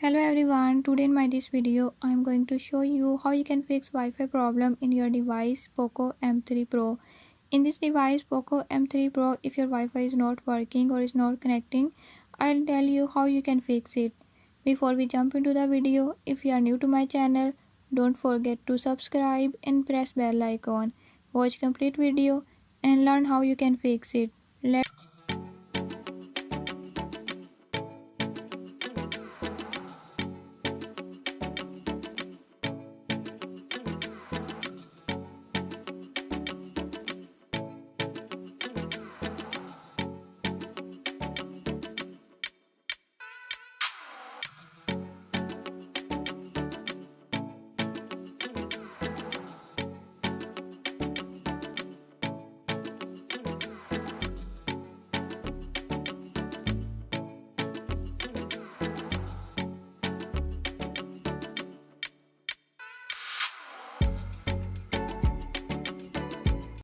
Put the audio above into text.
Hello everyone, today in my this video I am going to show you how you can fix Wi-Fi problem in your device Poco M3 Pro. In this device Poco M3 Pro, if your Wi-Fi is not working or is not connecting, I'll tell you how you can fix it. Before we jump into the video, if you are new to my channel, don't forget to subscribe and press bell icon. Watch complete video and learn how you can fix it.